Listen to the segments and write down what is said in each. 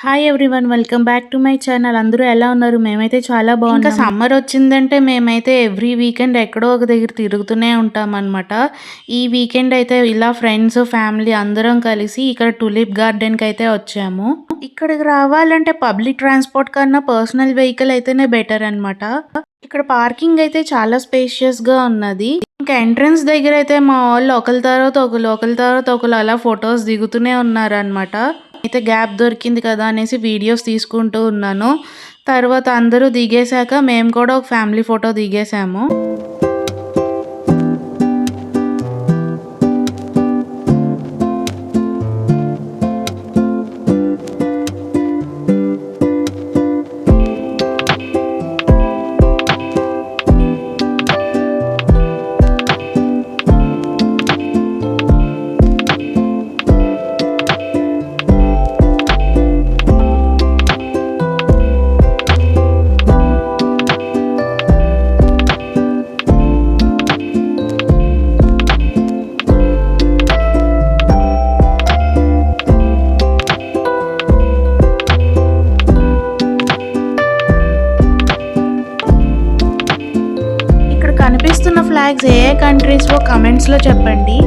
Hi everyone, welcome back to my channel. అందరూ ఎలా ఉన్నారు? మేమైతే చాలా బాగున్నాం. ఇంకా సమ్మర్ వచ్చిందంటే మేమైతే ఎవ్రీ వీకెండ్ ఎక్కడో ఒక దగ్గర తిరుగుతూనే ఉంటాం అనమాట. ఈ వీకెండ్ అయితే ఇలా ఫ్రెండ్స్ ఫ్యామిలీ అందరం కలిసి ఇక్కడ టులిప్ గార్డెన్కి అయితే వచ్చాము. ఇక్కడికి రావాలంటే పబ్లిక్ ట్రాన్స్పోర్ట్ కన్నా పర్సనల్ వెహికల్ అయితేనే బెటర్ అనమాట. ఇక్కడ పార్కింగ్ అయితే చాలా స్పేషియస్గా ఉన్నది. ఇంకా ఎంట్రన్స్ దగ్గర అయితే మా వాళ్ళు ఒకరి తర్వాత ఒకరు అలా ఫొటోస్ దిగుతూనే ఉన్నారనమాట. అయితే గ్యాప్ దొరికింది కదా అనేసి వీడియోస్ తీసుకుంటూ ఉన్నాను. తర్వాత అందరూ దిగేశాక మేము కూడా ఒక ఫ్యామిలీ ఫోటో దిగేసాము. కనిపిస్తున్న ఫ్లాగ్స్ ఏ కంట్రీస్లో కమెంట్స్లో చెప్పండి.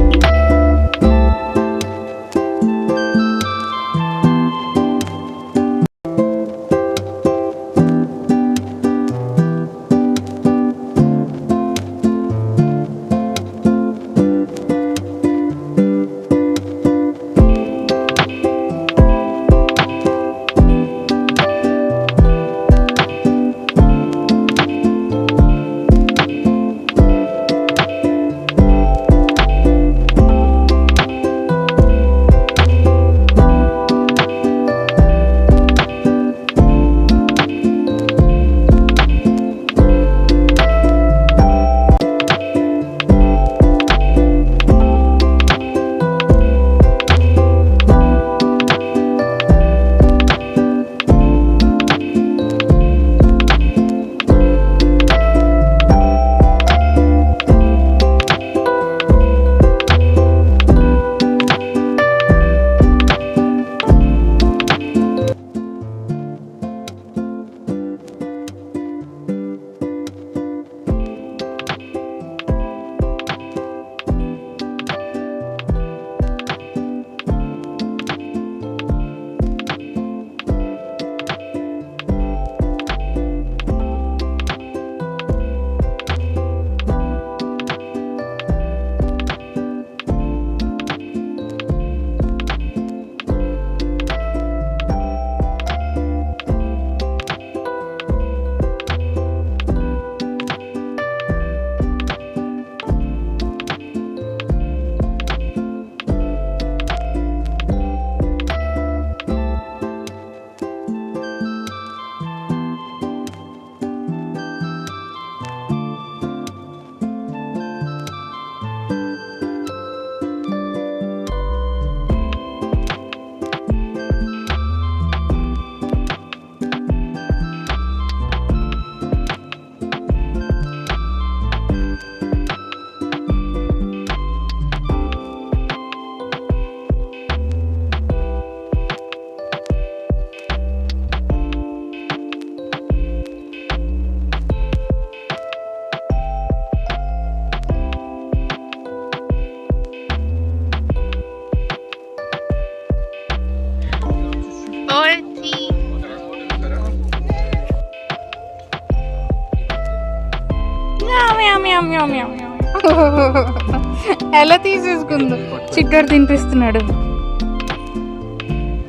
ఎలా తీసేసుకుందో చిక్కడు తినిపిస్తున్నాడు.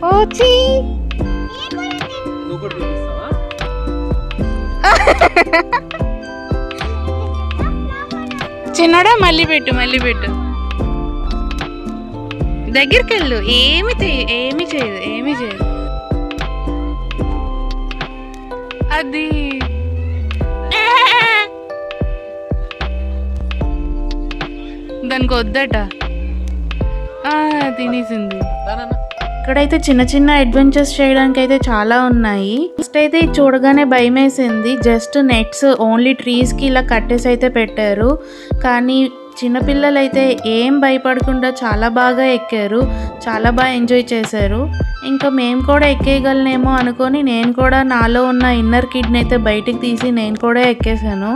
ఓచి చిన్నడా, మళ్ళీ పెట్టు దగ్గరికి వెళ్ళు. ఏమి చేయదు. అది దానికి వద్దట, తినేసింది. ఇక్కడైతే చిన్న చిన్న అడ్వెంచర్స్ చేయడానికి అయితే చాలా ఉన్నాయి. ఫస్ట్ అయితే ఇది చూడగానే భయం వేసింది. జస్ట్ నెట్స్ ఓన్లీ ట్రీస్కి ఇలా కట్టేసి అయితే పెట్టారు. కానీ చిన్నపిల్లలైతే ఏం భయపడకుండా చాలా బాగా ఎక్కారు. చాలా బాగా ఎంజాయ్ చేశారు. ఇంకా మేము కూడా ఎక్కేయగలనేమో అనుకొని నేను కూడా నాలో ఉన్న ఇన్నర్ కిడ్ని అయితే బయటికి తీసి నేను కూడా ఎక్కేసాను.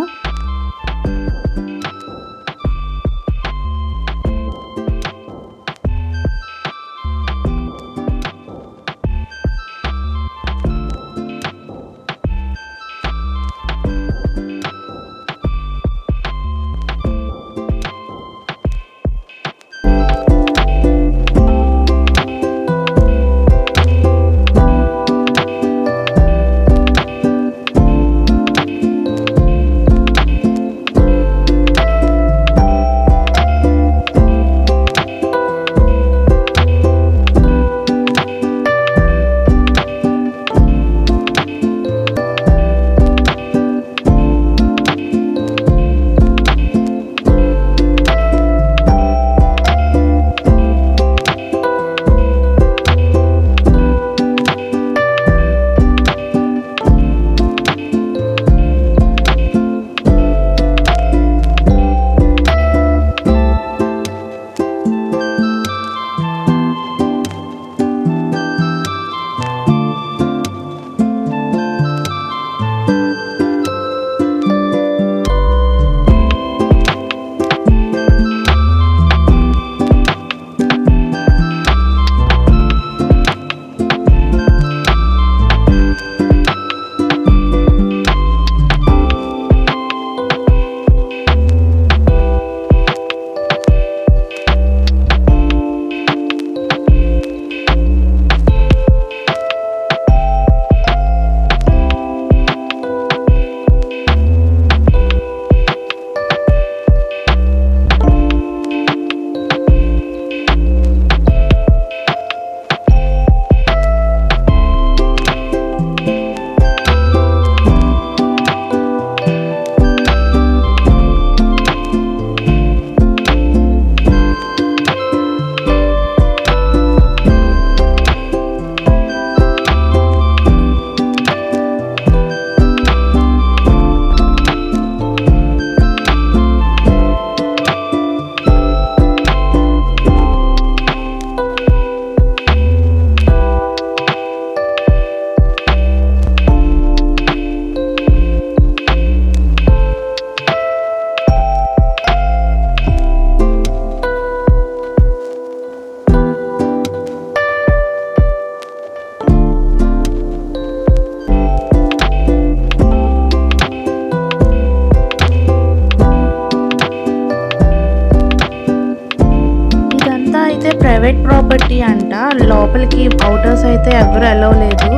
ప్రైవేట్ ప్రాపర్టీ అంట. లోపలికి అవుటర్స్ అయితే ఎవరు అలౌ లేదు.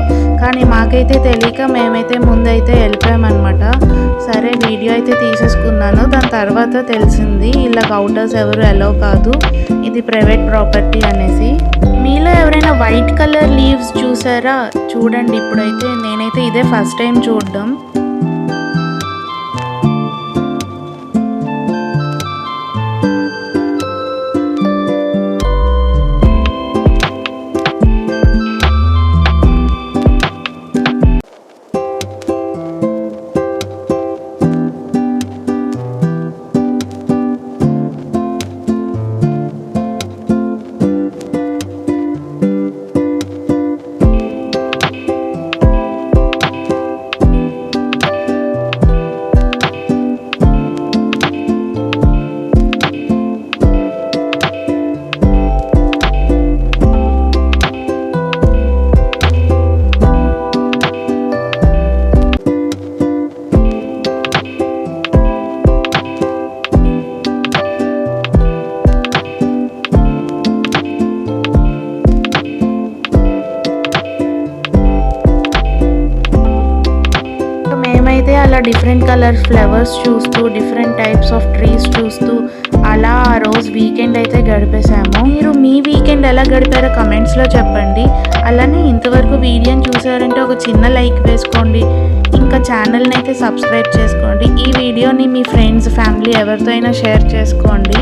కానీ మాకైతే తెలియక మేమైతే ముందైతే వెళ్ళిపోయామన్నమాట. సరే వీడియో అయితే తీసేసుకున్నాను. దాని తర్వాత తెలిసింది ఇలా అవుటర్స్ ఎవరు అలౌ కాదు, ఇది ప్రైవేట్ ప్రాపర్టీ అనేసి. మీలో ఎవరైనా వైట్ కలర్ లీవ్స్ చూసారా? చూడండి. ఇప్పుడైతే నేనైతే ఇదే ఫస్ట్ టైం చూడడం. మేమైతే అలా డిఫరెంట్ కలర్ ఫ్లవర్స్ చూస్తూ, డిఫరెంట్ టైప్స్ ఆఫ్ ట్రీస్ చూస్తూ అలా ఆ రోజు వీకెండ్ అయితే గడిపేసాము. మీరు మీ వీకెండ్ ఎలా గడిపారో కమెంట్స్లో చెప్పండి. అలానే ఇంతవరకు వీడియోని చూసారంటే ఒక చిన్న లైక్ వేసుకోండి. ఇంకా ఛానల్ని అయితే సబ్స్క్రైబ్ చేసుకోండి. ఈ వీడియోని మీ ఫ్రెండ్స్, ఫ్యామిలీ ఎవరితో అయినా షేర్ చేసుకోండి.